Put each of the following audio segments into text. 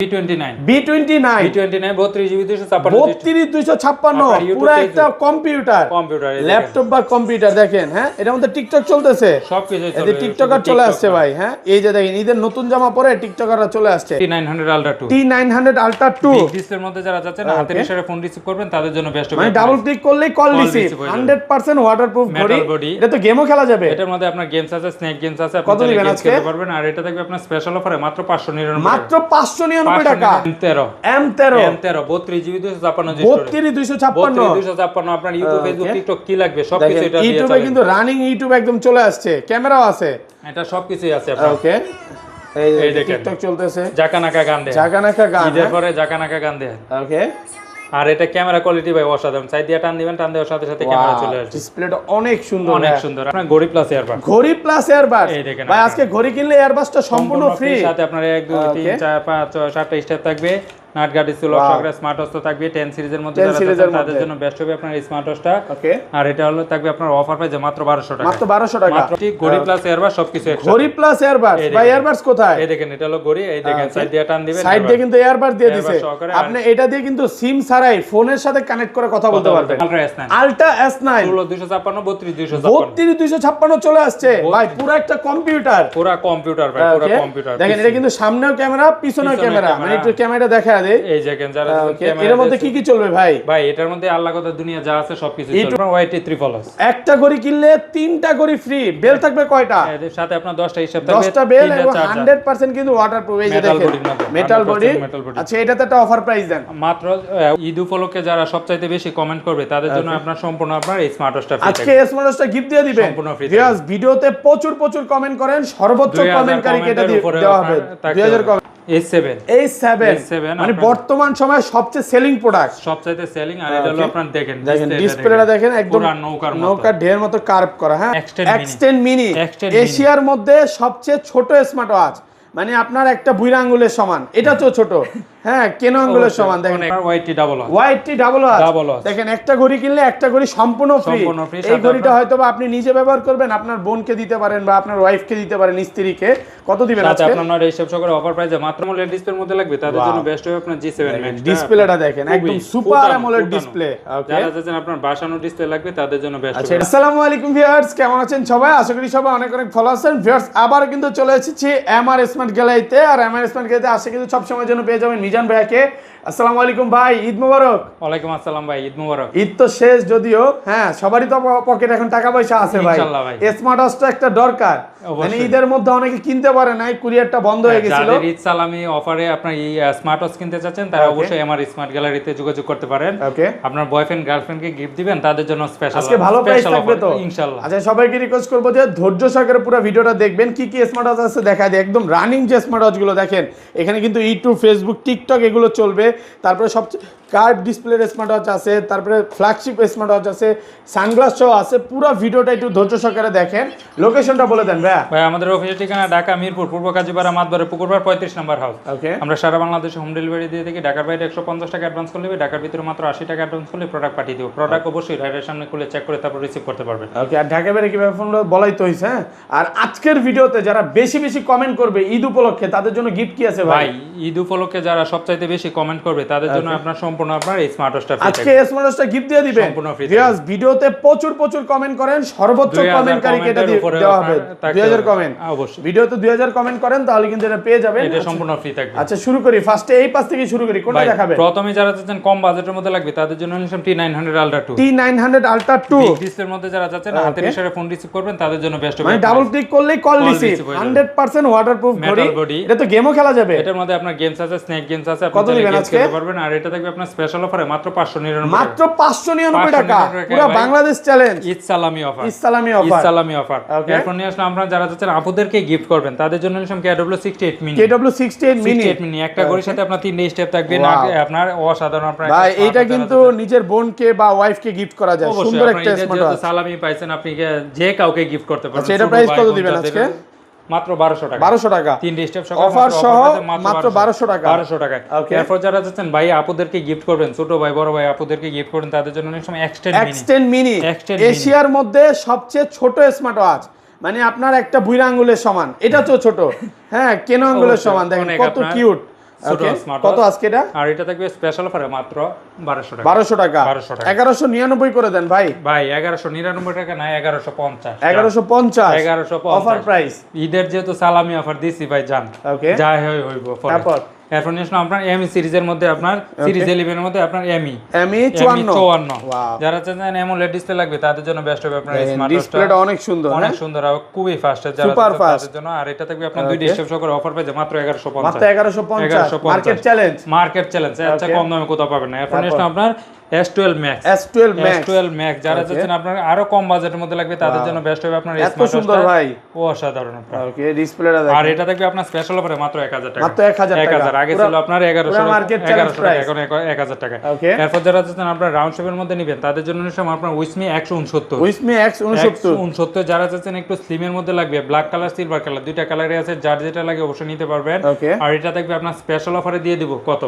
B29 32 GB 256 পুরো একটা computer laptop বা কম্পিউটার দেখেন। হ্যাঁ, এর মধ্যে টিকটক চলতেছে, সবকিছু এতে টিকটকার চলে আসছে ভাই। হ্যাঁ, এই যে দেখেন ঈদের নতুন জামা পরে টিকটকাররা চলে আসছে। T900 Ultra 2 T900 ডিসপ্লের মধ্যে যারা যাচ্ছেন হাতের ইশারায় ফোন রিসিভ করবেন তাদের জন্য বেস্ট হবে। মানে ডাবল ক্লিক করলেই কল রিসিভ, 100% ওয়াটারপ্রুফ বডি। এটা তো গেমও খেলা যাবে। এটার মধ্যে আপনার গেমস আছে, স্নেক গেমস আছে, আপনি কত দিবেন আজকে খেলতে পারবেন। আর এটা থাকবে আপনার স্পেশাল অফারে মাত্র 599 টাকা। M13 32 GB 256 256 আপনার ইউটিউব ফেসবুক টিকটক কি লাগবে সবকিছু এটা দিয়ে ইউটিউবে কিন্তু রানিং ইউটিউব একদম চলে আসছে, ক্যামেরাও আছে, এটা সবকিছুই আছে আপনার। ওকে, এই টিকটক চলতেছে, জাকানাকা গান ঈদের পরে জাকানাকা গান দেয়। ওকে, আর এটা ক্যামেরা কোয়ালিটি ভাই অসাধারণ। সাইড দিয়ে টান দিবেন, টান দেওয়ার সাথে সাথে ক্যামেরা চলে আসবে। ডিসপ্লেটা অনেক সুন্দর, অনেক সুন্দর। আপনার ঘড়ি প্লাস এয়ারবাস, এই দেখেন ভাই, আজকে ঘড়ি কিনলে এয়ারবাসটা সম্পূর্ণ ফ্রি। সাথে আপনার 1 2 3 4 5 6 7টা স্টেপ থাকবে। নাট গার্ড ডিসপ্লে সহকারে স্মার্ট ওয়াচ থাকবে 10 সিরিজের মধ্যে, যারা তাদের জন্য বেস্ট হবে আপনার এই স্মার্ট ওয়াচটা। ওকে, আর এটা হলো থাকবে আপনার অফার প্রাইসে মাত্র 1200 টাকা। মাত্র 1200 টাকা। মাত্র ঠিক ঘড়ি প্লাস এয়ারবাস সবকিছু একসাথে। ঘড়ি প্লাস এয়ারবাস, ভাই এয়ারবাস কোথায়? এই দেখেন, এটা হলো ঘড়ি, এই দেখেন সাইড দিয়ে টান দিবেন, সাইড দিয়ে কিন্তু এয়ারবাস দিয়ে দিয়েছে। আপনি এটা দিয়ে কিন্তু সিম ছাড়াই ফোনের সাথে কানেক্ট করে কথা বলতে পারবেন। আলট্রা S9 256 256 চলে আসছে ভাই, পুরো একটা কম্পিউটার, ভাই, পুরো কম্পিউটার। দেখেন এটা কিন্তু সামনেও ক্যামেরা পিছনেও ক্যামেরা, মানে একটু ক্যামেরা দেখা দেই। এই দেখেন যারা এর মধ্যে কি কি চলবে ভাই? ভাই এটার মধ্যে আল্লাহ কথা দুনিয়া যা আছে সবকিছু চলবে। YT3 প্লাস একটা ঘড়ি কিনলে 3টা ঘড়ি ফ্রি। বেল থাকবে কয়টা? এর সাথে আপনার 10টা হিসাব থাকবে, 10টা বেল এবং 100% কিন্তু ওয়াটারপ্রুফ। এই যে দেখেন মেটাল বডি। আচ্ছা, এটাতে একটা অফার প্রাইস দেন মাত্র। ঈদ উপলক্ষে যারা সবচাইতে বেশি কমেন্ট করবে তাদের জন্য আপনার সম্পূর্ণ আপনার এই স্মার্ট ওয়াচটা ফ্রি। আজকে স্মার্ট ওয়াচটা গিফট দিয়ে দিবেন। ভিউয়ার্স, ভিডিওতে প্রচুর কমেন্ট করেন, সর্বোচ্চ কমেন্টকারীকে এটা দেওয়া হবে 2000 কমেন্ট। A7 মানে বর্তমান সময়ে সবচেয়ে সেলিং প্রোডাক্ট, সবচাইতে সেলিং। আর এটা হলো আপনার দেখেন ডিসপ্লেটা দেখেন, একদম নৌকার ঢের মতো কার্ভ করা। হ্যাঁ, এক্সটেন্ড মিনি এশিয়ার মধ্যে সবচেয়ে ছোট স্মার্ট ওয়াচ, মানে আপনার একটা বুইরা আঙ্গুলের সমান। এটা তো ছোট, হ্যাঁ, কেন আঙ্গুলের সমান। দেখেন YT ডাবল ওয়াচ, দেখেন একটা ঘড়ি কিনলে একটা ঘড়ি সম্পূর্ণ ফ্রি। এই ঘড়িটা হয়তো বা আপনি নিজে ব্যবহার করবেন, আপনার বোনকে দিতে পারেন বা আপনার ওয়াইফকে দিতে পারেন, স্ত্রীকে। কত দিবেন আজকে? আপনার এই সব সকল অফার প্রাইসে মাত্র AMOLED ডিসপ্লের মধ্যে লাগবে তাদের জন্য বেস্ট হবে আপনার G7 Max। ডিসপ্লেটা দেখেন একদম সুপার AMOLED ডিসপ্লে। ওকে, যারা যাচ্ছেন আপনার বাসানো ডিসপ্লে লাগবে তাদের জন্য বেস্ট হবে। আসসালামু আলাইকুম ভিউয়ার্স, কেমন আছেন সবাই? আশা করি সবাই অনেক ভালো আছেন। ভিউয়ার্স, আবার কিন্তু চলে এসেছি এমআর স্মার্ট গ্যালারিতে। আর এমআর স্মার্ট গ্যালারিতে আসে কিন্তু সব সময়ের জন্য পেয়ে যাবেন মিজান ভাইকে। আসসালামু আলাইকুম ভাই, ঈদ মোবারক। ওয়ালাইকুম আসসালাম ভাই, ঈদ মোবারক। ঈদ তো শেষ যদিও, হ্যাঁ, সবারই তো পকেটে এখন টাকা পয়সা আছে ভাই। স্মার্ট ওয়াচটা একটা দরকার, মানে ঈদের মধ্যে অনেকে কিনতে পারে না, কুরিয়ারটা বন্ধ হয়ে গেছিল। যাদের ঈদ সালামি অফারে আপনার এই স্মার্ট ওয়াচ কিনতে চাচ্ছেন তারা অবশ্যই আমার স্মার্ট গ্যালারিতে যোগাযোগ করতে পারেন। ওকে, আপনার বয়ফ্রেন্ড গার্লফ্রেন্ডকে গিফট দিবেন তাদের জন্য স্পেশাল আজকে ভালো প্রাইস থাকবে তো ইনশাআল্লাহ। আচ্ছা, সবাইকে রিকোয়েস্ট করব যে ধৈর্য সহকারে পুরো ভিডিওটা দেখবেন। কি কি স্মার্ট ওয়াচ আছে দেখা দিই, একদম রানিং যে স্মার্ট ওয়াচ গুলো দেখেন। এখানে কিন্তু ইউটিউব, ফেসবুক, টিকটক এগুলো চলবে। তারপরে সবচেয়ে কার্ভ ডিসপ্লের স্মার্ট ওয়াচ আছে, তারপরে ফ্ল্যাগশিপ স্মার্ট ওয়াচ আছে, সানগ্লাস সহ আছে। পুরো ভিডিওটা একটু ধৈর্য সহকারে দেখেন। লোকেশনটা বলে দেন ভাই। আমাদের অফিসের ঠিকানা ঢাকা মিরপুর, পূর্ব কাজীপাড়া, মাতবাড়ি পুকুরপাড় 35 নম্বর হাউস। ওকে, আমরা সারা বাংলাদেশে হোম ডেলিভারি দিয়ে থাকি। ঢাকার বাইরে 150 টাকা অ্যাডভান্স করলে, ঢাকার ভিতরে মাত্র 80 টাকা অ্যাডভান্স করলে প্রোডাক্ট পাঠিয়ে দেব। প্রোডাক্ট অবশ্যই রাইডার সামনে খুলে চেক করে তারপর রিসিভ করতে পারবেন। ওকে, আর ঢাকা বাইরে কিভাবে ফোন বলাই তো হইছে। হ্যাঁ, আর আজকের ভিডিওতে যারা বেশি কমেন্ট করবে ঈদ উপলক্ষে তাদের জন্য গিফট কি আছে ভাই? ঈদ উপলক্ষে যারা সবচাইতে বেশি কমেন্ট করবে তাদের জন্য আপনার সম্পূর্ণ আপনার এই স্মার্ট ওয়াচটা ফ্রি। আজকে স্মার্ট ওয়াচটা গিফট দিয়ে দিবেন। ভিউয়ার্স, ভিডিওতে প্রচুর কমেন্ট করেন, সর্বোচ্চ কমেন্টকারীকে এটা দেওয়া হবে 2000 কমেন্ট। অবশ্যই ভিডিওতে 2000 কমেন্ট করেন তাহলে কিন্তু এটা পেয়ে যাবেন। এটা সম্পূর্ণ ফ্রি থাকবে। আচ্ছা, শুরু করি। ফার্স্টে এই পাশ থেকে শুরু করি, কোনটা দেখাবেন? প্রথমে যারা যাচ্ছেন কম বাজেটের মধ্যে লাগবে তাদের জন্য নিলাম T900 Ultra 2 ডিসপ্লের মধ্যে যারা যাচ্ছেন হাতের ইশারায় ফোন রিসিভ করবেন তাদের জন্য বেস্ট হবে। মানে ডাবল ক্লিক করলেই কল রিসিভ, 100% ওয়াটারপ্রুফ বডি। এটা তো গেমও খেলা যাবে। এটার মধ্যে আপনার গেমস আছে, স্নেক গেমস আছে, কত দিবেন আজকে? খেলতে পারবেন। আর এটা থাকবে আপনার স্পেশাল অফারে মাত্র 599 টাকা। পুরো বাংলাদেশ চ্যালেঞ্জ, ঈদ সালামি অফার। এরপর নিয়ে আসলে আমরা যারা যাচ্ছেন আপুদেরকে গিফট করবেন তাদের জন্য নিলাম KW68 মিনি। একটা ঘড়ির সাথে আপনার 3 স্টেপ থাকবে, আপনার অসাধারণ। আপনার ভাই এইটা কিন্তু নিজের বোনকে বা ওয়াইফকে গিফট করা যায়। সুন্দর একটা স্মার্ট ওয়াচ। সালামি পাইছেন, আপনি যে কাউকে গিফট করতে পারবেন। আচ্ছা, এটা প্রাইস কত দিবেন আজকে? মাত্র 1200 টাকা। 1200 টাকা 3 স্টেপ অফার সহ মাত্র 1200 টাকা। 1200 টাকা। এরপর যারা যাচ্ছেন ভাই আপুদেরকে গিফট করবেন, ছোট ভাই বড় ভাই আপুদেরকে গিফট করবেন তাদের জন্য অনেক সময় এক্সটেন্ড মিনি এশিয়ার মধ্যে সবচেয়ে ছোট স্মার্ট ওয়াচ, মানে আপনার একটা বুইরা আঙ্গুলের সমান। এটা তো ছোট, হ্যাঁ, কেন আঙ্গুলের সমান। দেখেন কত কিউট। ছোট স্মার্ট কত আজকে এটা? আর এটা থাকবে স্পেশাল অফারে মাত্র 1200 টাকা। 1200 টাকা। 1199 করে দেন ভাই। ভাই 1199 টাকা না, 1150। 1150 অফার প্রাইস। ঈদের যেহেতু সালামি অফার দিছি ভাই, জান ওকে যা হইব। তারপর এরপর নিয়ে আসলাম আপনার এমি সিরিজের মধ্যে, আপনার সিরিজ 11 এর মধ্যে আপনার এমি 54। যারা চান অ্যামোলেড ডিসপ্লে লাগবে তাদের জন্য বেস্ট হবে আপনার স্মার্ট ওয়াচটা। ডিসপ্লেটা অনেক সুন্দর, অনেক সুন্দর আর খুবই ফাস্ট, যারা তাদের জন্য। আর এটা থাকবে আপনার 2 ডিসপ্লে সহ করে অফার পেয়ে মাত্র 1150। মাত্র 1150 মার্কেট চ্যালেঞ্জ। আচ্ছা কম দামে কোথাও পাবেন না। এরপর নিয়ে আসলাম আপনার S12 Max। যারা চাচ্ছেন আপনার আরো কম বাজেটের মধ্যে লাগবে তাদের জন্য বেস্ট হবে আপনার এত সুন্দর ভাই, অসাধারণ আপনার। ওকে ডিসপ্লেটা দেখেন। আর এটা থাকবে আপনার স্পেশাল অফারে মাত্র 1000 টাকা। মাত্র 1000 টাকা। আগে ছিল আপনার 1100 মার্কেট চ্যালেঞ্জ প্রাইস, এখন 1000 টাকা। ওকে এরপর যারা চাচ্ছেন আপনার রাউন্ড শেপের মধ্যে নেবেন তাদের জন্য নিশ্চয় আপনার উইসমি 169 যারা চাচ্ছেন একটু স্লিমের মধ্যে লাগবে, ব্ল্যাক কালার সিলভার কালার দুইটা কালারই আছে, যার যেটা লাগে অবশ্যই নিতে পারবেন। আর এটা থাকবে আপনার স্পেশাল অফারে দিয়ে দিব। কত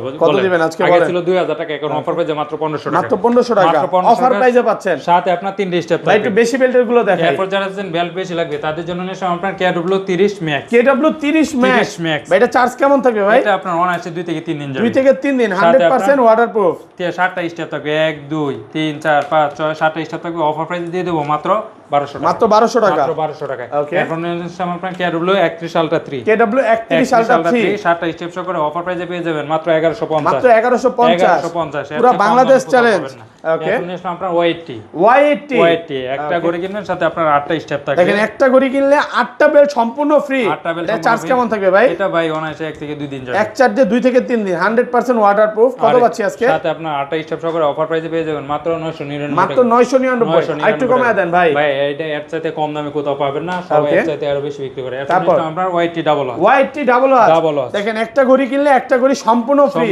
দিবেন আজকে? আগে ছিল 2000 টাকা, এখন অফার পেয়ে মাত্র 1500 টাকা। মাত্র 1500 টাকা অফার প্রাইসে পাচ্ছেন। সাথে আপনার 3 স্টেপ ভাই একটু বেশি বেল্টের গুলো দেখাই। এরপর যারা চাচ্ছেন বেল্ট বেশি লাগবে তাদের জন্য নিশ্চয় আপনার KW30 Max। KW30 Max ভাই, এটা চার্জ কেমন থাকবে ভাই? এটা আপনার অন আছে 2 থেকে 3 দিন যাবে। 2 থেকে 3 দিন 100% ওয়াটারপ্রুফ। 7টা স্টেপ থাকবে, 1 2 3 4 5 6 7টা স্টেপ থাকবে। অফার প্রাইস দিয়ে দেব মাত্র 1200 টাকা। মাত্র 1200 টাকা। মাত্র 1200 টাকা। এখন নিশ্চয় আপনার KW31 Ultra 3। KW31 Ultra 3 7টা step সহ করে অফার প্রাইসে পেয়ে যাবেন মাত্র 1150। মাত্র 1150 পুরো বাংলাদেশ চ্যালেঞ্জ। ওকে এখন নিশ্চয় আপনার Y80 একটা ঘড়ি কিনবেন সাথে আপনার 8টা স্টেপ থাকবে। দেখেন একটা ঘড়ি কিনলে 8টা বেল্ট সম্পূর্ণ ফ্রি। এটা চার্জ কেমন থাকবে ভাই? এটা ভাই অনায়াসে 1 থেকে 2 দিন যাবে। এক চার্জে 2 থেকে 3 দিন 100% ওয়াটারপ্রুফ। কত পাচ্ছি আজকে? সাথে আপনার 8টা স্টেপ সহ করে অফার প্রাইসে পেয়ে যাবেন মাত্র 999 মাত্র 999। আরেকটু কমায় দেন ভাই। ভাই এটা এর চাইতে কম দামে কোথাও পাবেন না, সবাই এর চাইতে আরো বেশি বিক্রি করে। এখন আমরা Y80 ডাবল ওয়াচ দেখেন একটা ঘড়ি কিনলে একটা ঘড়ি সম্পূর্ণ ফ্রি।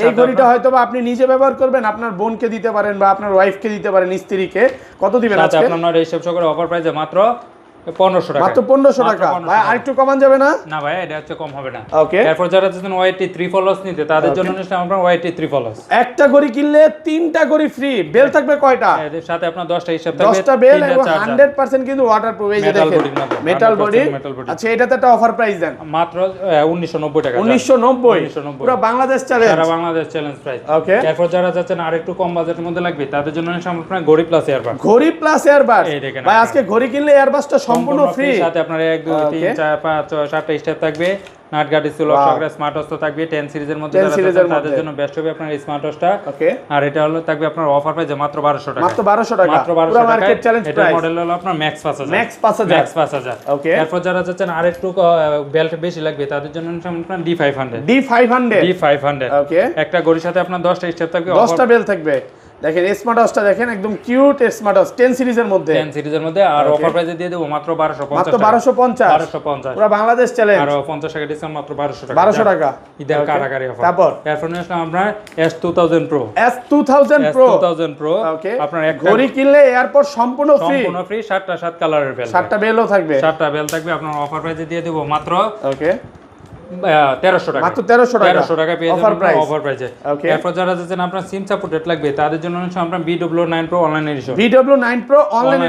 এই ঘড়িটা হয়তোবা আপনি নিজে ব্যবহার করবেন, আপনার বোনকে দিতে পারেন বা আপনার ওয়াইফকে দিতে পারেন, স্ত্রীকে। কত দিবেন আজকে? সাথে আপনার এই সব করে অফার প্রাইসে মাত্র 1500 টাকা। মাত্র 1500 টাকা। ভাই আরেকটু কমান যাবে না? না ভাই এটা হচ্ছে কম হবে না। ওকে এরপর যারা চাচ্ছেন Y83 ফলোস নিতে তাদের জন্য নিশ্চয় আমরা Y83 ফলোস। একটা ঘড়ি কিনলে 3টা ঘড়ি ফ্রি। বেল থাকবে কয়টা? এর সাথে আপনার 10টা হিসাব থাকবে। 10টা বেল এবং 100% কিন্তু ওয়াটারপ্রুফ। এই যে দেখেন মেটাল বডি। আচ্ছা এটাতে একটা অফার প্রাইস দেন। মাত্র 1990 টাকা। 1990 পুরো বাংলাদেশ চ্যালেঞ্জ। সারা বাংলাদেশ চ্যালেঞ্জ প্রাইস। ওকে এরপর যারা চাচ্ছেন আরেকটু কম বাজেটের মধ্যে লাগবে তাদের জন্য নিশ্চয় আমরা ঘড়ি প্লাস এয়ারবাস। ঘড়ি প্লাস এয়ারবাস। ভাই আজকে ঘড়ি কিনলে এয়ারবাসটা সম্পূর্ণ ফ্রি। আপনার 1 2 3 4 5 6 7টা স্টেপ থাকবে। নাট গার্ড ডিসপ্লে সহকারে স্মার্ট ওয়াচ থাকবে 10 সিরিজের মধ্যে, যারা তাদের জন্য বেস্ট হবে আপনার এই স্মার্ট ওয়াচটা। ওকে আর এটা হলো থাকবে আপনার অফার প্রাইসে মাত্র 1200 টাকা। মাত্র 1200 টাকা। পুরো মার্কেট চ্যালেঞ্জ প্রাইস। এটা মডেল হলো আপনার ম্যাক্স 5000। ওকে এরপর যারা চাচ্ছেন আরেকটু বেল্ট বেশি লাগবে তাদের জন্য আপনার D500 ওকে একটা ঘড়ির সাথে আপনার 10টা স্টেপ থাকবে, 10টা বেল থাকবে। দেখেন স্মার্ট ওয়াচটা দেখেন একদম কিউট স্মার্ট ওয়াচ 10 সিরিজের মধ্যে আর অফার প্রাইসে দিয়ে দেব মাত্র 1250 মাত্র 1250 পুরো বাংলাদেশ চ্যালেঞ্জ। আর 50 টাকা ডিসকাউন্ট মাত্র 1200 টাকা। 1200 টাকা ঈদের কারাকারি অফার। তারপর এরপর নিলাম আমরা S2000 Pro ওকে আপনার এক ঘড়ি কিনলে এয়ারপড সম্পূর্ণ ফ্রি 7টা 7 কালারের বেল, 7টা বেলও থাকবে, 7টা বেল থাকবে। আপনার অফার প্রাইসে দিয়ে দেব মাত্র ওকে 1300 টাকা। মাত্র 1300 টাকা পেয়ে যাবেন অফার প্রাইসে। এরপর যারা যাচ্ছেন আপনার সিম সাপোর্টেড লাগবে তাদের জন্য আমরা BW9 Pro online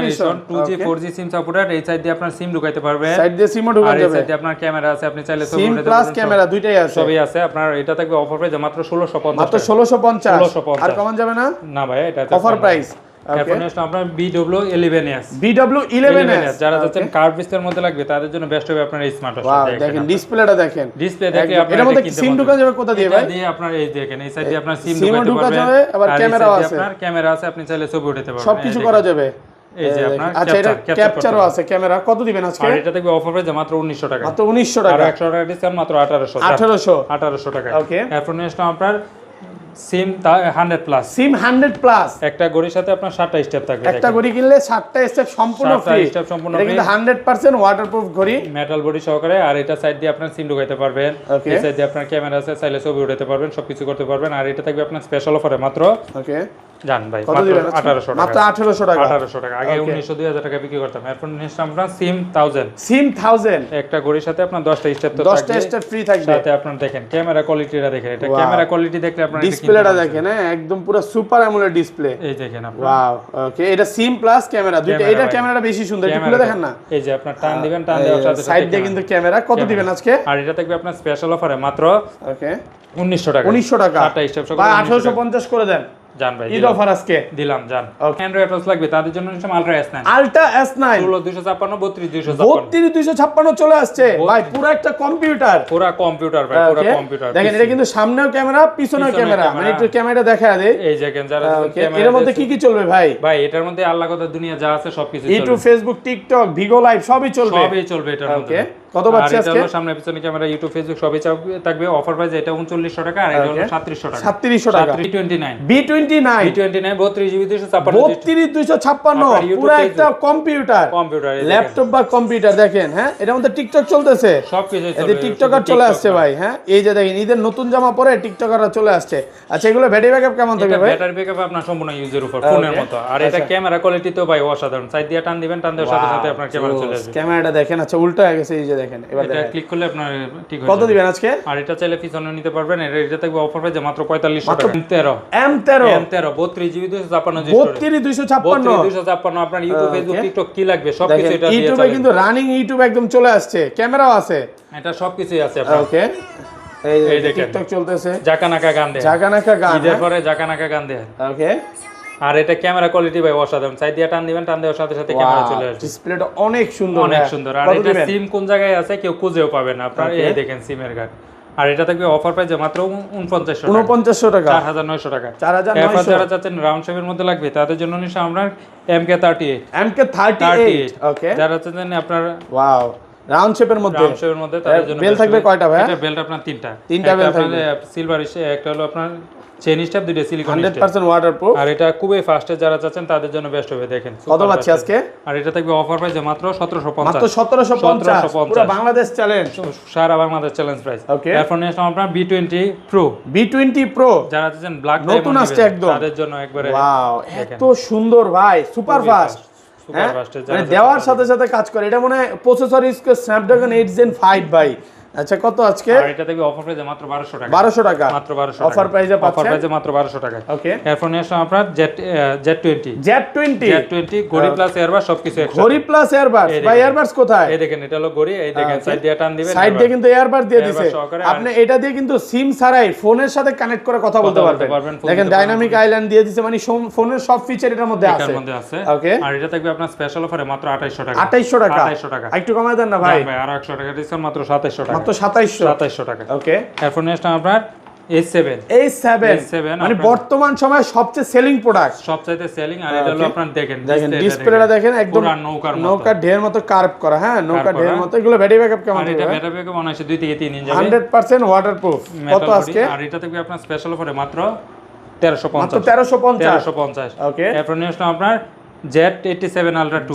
addition 2G 4G SIM supported. এই সাইড দিয়ে আপনার সিম ঢুকাইতে পারবেন, সাইড দিয়ে সিমও ঢুকাতে যাবে, আর এই সাইড দিয়ে আপনার ক্যামেরা আছে, আপনি চাইলে সিম প্লাস ক্যামেরা দুইটাই আছে, সবই আছে। আপনার এটা থাকবে অফার প্রাইসে মাত্র 1650। মাত্র 1650 আর কমান যাবে না? না ভাই এটা অফার প্রাইস। এরপর নেক্সট আমরা BW11s যারা যাচ্ছেন কার্ভ ডিসপ্লের মধ্যে লাগবে তাদের জন্য বেস্ট হবে আপনার এই স্মার্ট ওয়াচ। দেখেন ডিসপ্লেটা দেখেন, ডিসপ্লে দেখে আপনারা এর মধ্যে সিম ঢুকা যাবে কোথা দিয়ে ভাই? দিয়ে আপনার এই দেখেন এই সাইড দিয়ে আপনার সিম ঢুকা যাবে, আবার ক্যামেরাও আছে, আপনার ক্যামেরা আছে, আপনি চাইলে ছবি উঠাতে পারবেন, সবকিছু করা যাবে। এই যে আপনার আচ্ছা এটা ক্যাপচারও আছে ক্যামেরা। কত দিবেন আজকে? আর এটা থাকবে অফার প্রাইসে মাত্র 1900 টাকা। মাত্র 1900 টাকা আর 100 টাকা ডিসকাউন্ট মাত্র 1800 টাকা। ওকে এরপর নেক্সট আপনার সিম 100 প্লাস একটা ঘড়ির সাথে আপনার 7টা স্টেপ থাকবে। একটা ঘড়ি কিনলে 7টা স্টেপ সম্পূর্ণ ফ্রি। এটা কিন্তু 100% ওয়াটারপ্রুফ ঘড়ি, মেটাল বডি সহকারে। আর এটা সাইড দিয়ে আপনার সিম ঢুকাইতে পারবেন, এই সাইড দিয়ে আপনার ক্যামেরা আছে, চাইলে ছবি উঠাতে পারবেন, সবকিছু করতে পারবেন। আর এটা থাকবে আপনার স্পেশাল অফারে মাত্র ওকে জান ভাই কত দিবেন 1800 টাকা, মাত্র 1800 টাকা, 1800 টাকা। আগে 1900 2000 টাকা বিক্রি করতাম। এরপর নেক্সট আমরা সিম 1000 একটা ঘড়ির সাথে আপনার 10টা স্টেপ তো 10টা স্টেপ ফ্রি থাকবে। সাথে আপনার দেখেন ক্যামেরা কোয়ালিটিটা দেখেন, এটা ক্যামেরা কোয়ালিটি দেখলে আপনারা ডিসপ্লেটা দেখেন, হ্যাঁ একদম পুরো সুপার অ্যামোলেড ডিসপ্লে, এই দেখেন আপনারা। ওয়াও, ওকে, এটা সিম প্লাস ক্যামেরা দুইটা, এটা ক্যামেরাটা বেশি সুন্দর, একটু খুলে দেখেন না, এই যে আপনার টান দিবেন, টান দেওয়ার সাথে সাইড দিয়ে কিন্তু ক্যামেরা। কত দিবেন আজকে? আর এটা থাকবে আপনার স্পেশাল অফারে মাত্র ওকে 1900 টাকা, 1900 টাকা, 7টা স্টেপ সব ভাই 1850 করে দেন জান ভাই, ঈদ অফার আজকে দিলাম জান। অ্যান্ড্রয়েড ওয়াচ লাগবে তাদের জন্য নিলাম আলট্রা S9, আলট্রা S9 25256 চলে আসছে ভাই, পুরো একটা কম্পিউটার, পুরো কম্পিউটার ভাই, পুরো কম্পিউটার। দেখেন এটা কিন্তু সামনেও ক্যামেরা পিছনেও ক্যামেরা, মানে একটু ক্যামেরাটা দেখা দেয়, এই দেখেন যারা ক্যামেরা। এর মধ্যে কি কি চলবে ভাই? ভাই এটার মধ্যে আল্লাহ কথা দুনিয়া যা আছে সবকিছু চলবে, ইউটিউব ফেসবুক টিকটক ভিগো লাইভ সবই চলবে, সবই চলবে এটার মধ্যে। কত পাচ্ছি আজকে? সামনে পিছনে ক্যামেরা, ইউটিউব ফেসবুক সবই থাকবে। অফার প্রাইস এটা 3900 টাকা, আর এটা হলো 3700 টাকা, 3700 টাকা। B29 32GB 256 পুরো একটা কম্পিউটার, ল্যাপটপ বা কম্পিউটার দেখেন, হ্যাঁ এটার মধ্যে টিকটক চলতেছে, সবকিছু চলবে, এতে টিকটকার চলে আসছে ভাই, হ্যাঁ এই যে দেখেন ঈদের নতুন জামা পরে টিকটকাররা চলে আসছে। আচ্ছা এগুলো ব্যাটারি ব্যাকআপ কেমন থাকবে ভাই? ব্যাটারি ব্যাকআপ আপনার সম্পূর্ণ ইউজের উপর, ফোনের মতো। আর এটা ক্যামেরা কোয়ালিটি তো ভাই অসাধারণ, সাইড দিয়ে টান দিবেন, টান দেওয়ার সাথে সাথে আপনার ক্যামেরা চলে আসবে। ক্যামেরাটা দেখেন, আচ্ছা উল্টো হয়ে গেছে, এই যে দেখেন, এবার এটা ক্লিক করলে আপনার ঠিক হয়ে কত দিবেন আজকে? আর এটা চাইলে পিছনে নিতে পারবেন, এটা থাকবে অফার প্রাইসে মাত্র 4500 টাকা। M13 32GB 256 256 আপনার ইউটিউব ফেসবুক টিকটক কি লাগবে সবকিছু এটা দিয়ে ইউটিউবে কিন্তু রানিং ইউটিউব একদম চলে আসছে, ক্যামেরাও আছে, এটা সবকিছুই আছে আপনার। ওকে এই দেখেন টিকটক চলতেছে, জাকানাকা গান দেয়, জাকানাকা গান, ঈদের পরে জাকানাকা গান দেয়, ওকে। আর এটা ক্যামেরা কোয়ালিটি ভাই অসাধারণ, সাইড দিয়ে টান দিবেন, টান দেওয়ার সাথে সাথে ক্যামেরা চলে আসবে, ডিসপ্লেটা অনেক সুন্দর, অনেক সুন্দর। আর এটা সিম কোন জায়গায় আছে কেউ খুঁজেও পাবে না আপনার, এই দেখেন সিমের গার্ড। আর এটা থাকবে অফার প্রাইসে মাত্র 4900 টাকা, 4900 টাকা, 4900। যারা চাচ্ছেন রাউন্ড শেপের মধ্যে লাগবে তাদের জন্য নিশ্চয় আমরা MK38 ওকে, যারা চাচ্ছেন আপনার ওয়াও রাউন্ড শেপের মধ্যে তাদের জন্য বেল থাকবে কয়টা ভাই? এটা বেল্ট আপনার তিনটা বেল থাকবে, সিলভার একটা হলো আপনার চেইন স্টেপ, দুটো সিলিকন 100% ওয়াটারপ্রুফ, আর এটা খুবই ফাস্ট, যারা চাচ্ছেন তাদের জন্য বেস্ট হবে। দেখেন কত পাচ্ছি আজকে? আর এটা থাকবে অফার প্রাইসে মাত্র 1750, মাত্র 1750, পুরো বাংলাদেশ চ্যালেঞ্জ, সারা বাংলাদেশ চ্যালেঞ্জ প্রাইস। এরপর নিয়ে আসলাম আপনার B20 Pro, যারা চাচ্ছেন ব্ল্যাক নতুন আসছে একদম, তাদের জন্য একবারে ওয়াও এত সুন্দর ভাই, সুপার ফাস্ট, মানে দেওয়ার সাথে সাথে কাজ করে। এটা মনে হয় প্রসেসর ইউজ স্ন্যাপড্রাগন 8 Gen 5 ভাই। আচ্ছা কত আজকে? আর এটা থেকে অফার প্রাইসে মাত্র 1200 টাকা, 1200 টাকা, মাত্র 1200 টাকা অফার প্রাইসে পাচ্ছেন, অফার প্রাইসে মাত্র 1200 টাকা। ওকে, এরপর নিয়ে আসলাম আপনার Z20 ঘড়ি প্লাস এয়ারবাস সবকিছু একসাথে, ঘড়ি প্লাস এয়ারবাস। ভাই এয়ারবাস কোথায়? এই দেখেন এটা হলো ঘড়ি, এই দেখেন সাইড দিয়ে টান দিবেন, সাইড দিয়ে কিন্তু এয়ারবাস দিয়ে দিয়েছে, আপনি এটা দিয়ে কিন্তু সিম ছাড়াই ফোনের সাথে কানেক্ট করে কথা বলতে পারবেন। দেখেন ডাইনামিক আইল্যান্ড দিয়ে দিয়েছে, মানে ফোনের সব ফিচার এটার মধ্যে আছে, ওকে। আর এটা থাকবে আপনার স্পেশাল অফারে মাত্র 2800 টাকা, 2800 টাকা, একটু কমায় দেন না ভাই, আর 100 টাকা ডিসকাউন্ট, মাত্র 2700 টাকা, মাত্র 2700 টাকা, ওকে। এরপর নেক্সট আপনার A7 মানে বর্তমান সময়ে সবচেয়ে সেলিং প্রোডাক্ট, সবচাইতে সেলিং। আর এটা হলো আপনার দেখেন ডিসপ্লেটা দেখেন, একদম নৌকার ঢের মতো কার্ভ করা, হ্যাঁ নৌকার ঢের মতো। এগুলো ব্যাটারি ব্যাকআপ কেমন? আর এটা ব্যাটারি ব্যাকআপ অনায়াসে 2 থেকে 3 দিন যাবে, 100% ওয়াটারপ্রুফ। কত আজকে? আর এটা থাকবে আপনার স্পেশাল অফারে মাত্র 1350, 1350, ওকে। এরপর নিয়ে আসলাম আপনার Z87 Ultra 2,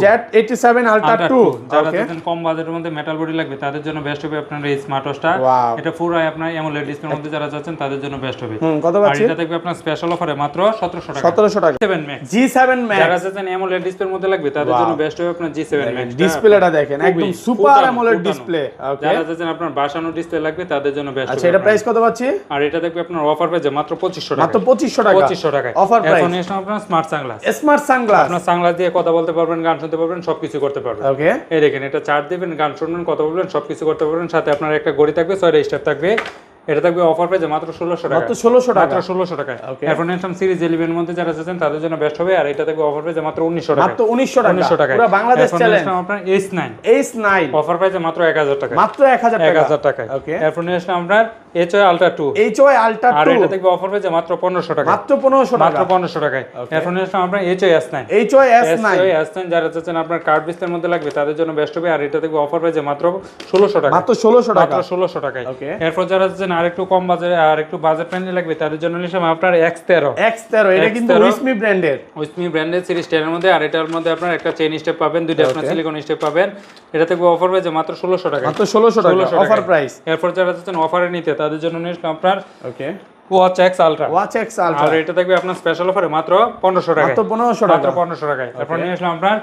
যারা চাচ্ছেন কম বাজেটের মধ্যে মেটাল বডি লাগবে তাদের জন্য বেস্ট হবে আপনার এই স্মার্ট ওয়াচটা। এটা পুরো আপনার অ্যামোলেড ডিসপ্লের মধ্যে যারা চাচ্ছেন তাদের জন্য বেস্ট হবে। কত পাচ্ছি? আর এটা থাকবে আপনার স্পেশাল অফারে মাত্র 1700 টাকা, G7 Max, যারা চাচ্ছেন অ্যামোলেড ডিসপ্লের মধ্যে লাগবে তাদের জন্য বেস্ট হবে আপনার G7 Max। ডিসপ্লেটা দেখেন একদম সুপার অ্যামোলেড ডিসপ্লে, ওকে। যারা চাচ্ছেন আপনার বাসানো ডিসপ্লে লাগবে তাদের জন্য বেস্ট হবে। আচ্ছা এটা প্রাইস কত পাচ্ছি? আর এটা থাকবে আপনার অফার প্রাইসে মাত্র 2500 টাকা, মাত্র 2500 টাকা অফার প্রাইস। এখন এখন আপনার স্মার্ট সানগ্লাস, আপনার সানগ্লাস দিয়ে কথা বলতে পারবেন, গান শুনতে পারবেন, সবকিছু করতে পারবেন, ওকে। এই দেখেন এটা চার্জ দিবেন, গান শুনবেন, কথা বলবেন, সবকিছু করতে পারবেন। সাথে আপনার একটা ঘড়ি থাকবে, 6টা স্টেপ থাকবে। এটা থাকবে অফার প্রাইসে মাত্র 1600 টাকা, মাত্র 1600 টাকা, ওকে। এরপর নেক্সট সিরিজ 11 এর মধ্যে যারা চাচ্ছেন তাদের জন্য বেস্ট হবে। আর এটা থাকবে অফার প্রাইসে মাত্র 1900 টাকা, মাত্র 1900 টাকা, পুরো বাংলাদেশ চ্যালেঞ্জ। আপনার S9 অফার প্রাইসে মাত্র 1000 টাকা, মাত্র 1000 টাকা, ওকে। এরপর নেক্সট আপনার HY Ultra 2, আর এটা থাকবে অফার প্রাইসে মাত্র 1500 টাকা, মাত্র 1500 টাকায়। এরপর নেক্সট আপনার HY S9, যারা চাচ্ছেন আপনার কার্ড ডিসপ্লের মধ্যে লাগবে তাদের জন্য বেস্ট হবে। আর এটা থাকবে অফার প্রাইসে মাত্র 1600 টাকা, মাত্র 1600 টাকায়। এরপর যারা চাচ্ছেন আর একটু কম বাজেটে আর একটু বাজেট ফ্রেন্ডলি লাগবে তাদের জন্য নিলাম আপনার X13, এটা কিন্তু উইসমি ব্র্যান্ডের সিরিজ 10 এর মধ্যে। আর এটার মধ্যে আপনার একটা চেইন স্টেপ পাবেন, দুইটা আপনার সিলিকন স্টেপ পাবেন। এটা থেকে অফার প্রাইসে মাত্র 1600 টাকা, মাত্র 1600 টাকা অফার প্রাইস। এরপর যারা চাচ্ছেন অফারে নিতে তাদের জন্য নিলাম আপনার ওকে watch X ultra. Watch X ultra. আর এটা থাকবে আপনার স্পেশাল অফারে মাত্র 1500 টাকা। মাত্র 1500 টাকা। মাত্র 1500 টাকায়। তারপর নিয়ে আসলাম আপনার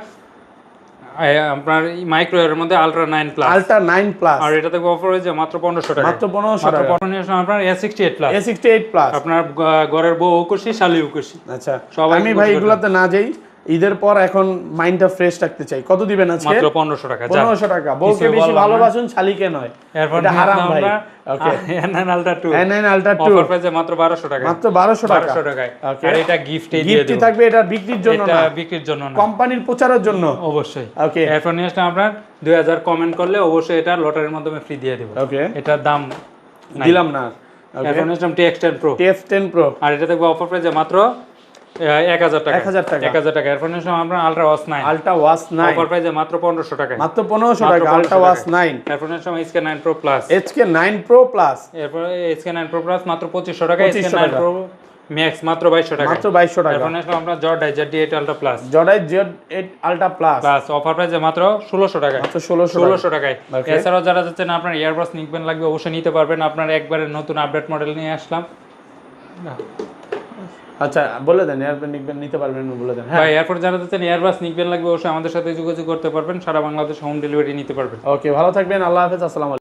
মাইক্রো এর মধ্যে আলট্রা 9 প্লাস। Ultra 9 plus. আর এটা থাকবে অফার হয়েছে মাত্র 1500 টাকা। মাত্র 1500 টাকা। মাত্র নিয়ে আসলাম আপনার A68 প্লাস। A68 plus. আপনার ঘরের বউ খুশি, শালিও খুশি। আচ্ছা, আমি ভাই এগুলাতে না যাই, ঈদের পর এখন মাইন্ডটা ফ্রেশ রাখতে চাই। কত দিবেন আজকে? মাত্র 1500 টাকা। 1500 টাকা। বউকে বেশি ভালোবাসুন, শালিকে নয়। এটা হারাম ভাই। ওকে, N9 Ultra 2। N9 Ultra 2 offer প্রাইসে মাত্র 1200 টাকা। মাত্র 1200 টাকা। 1200 টাকায়। ওকে, আর এটা গিফটে দিয়ে দেব। গিফটই থাকবে, এটা বিক্রির জন্য না। এটা বিক্রির জন্য না, কোম্পানির প্রচারের জন্য। অবশ্যই। ওকে, এরপর নিয়ে আসলাম আপনার 2000 কমেন্ট করলে অবশ্যই এটা লটারির মাধ্যমে ফ্রি দিয়ে দেব। ওকে, এটার দাম দিলাম না। এরপর নিয়ে আসলাম TX10 Pro। TX10 Pro। আর এটা থাকবে অফার প্রাইসে মাত্র 1000 টাকা। 1000 টাকা। 1000 টাকা। এরপর নিয়ে আসলাম আপনার ultra watch 9। Ultra watch 9 offer প্রাইসে মাত্র 1500 টাকা। মাত্র 1500 টাকা। Ultra watch 9। এরপর নিয়ে আসলাম HK9 Pro Plus। HK9 Pro Plus। এরপর HK9 Pro Plus মাত্র 2500 টাকা। 2500 HK9 টাকা। Pro Max মাত্র 2200 টাকা। মাত্র 2200 টাকা। এরপর নিয়ে আসলাম আপনার জর্ডাই Z8 Ultra Plus। জর্ডাই Z8 Ultra Plus। Plus offer প্রাইসে মাত্র 1600 টাকা। মাত্র 1600 টাকায়। Okay. এছাড়াও যারা যাচ্ছেন আপনার ইয়ারবাস নিকবেন লাগবে অবশ্যই নিতে পারবেন। আপনার একবারে নতুন আপডেট মডেল নিয়ে আসলাম। আচ্ছা, বলে দেন এয়ারপোর্ট নিতে পারবেন, বলে দেন। হ্যাঁ ভাই, এরপর যারা যাচ্ছেন এয়ারবাস নিকবেন লাগবে অবশ্যই আমাদের সাথে যোগাযোগ করতে পারবেন। সারা বাংলাদেশ হোম ডেলিভারি নিতে পারবেন। ওকে, ভালো থাকবেন। আল্লাহ হাফেজ। আসসালামু আলাইকুম।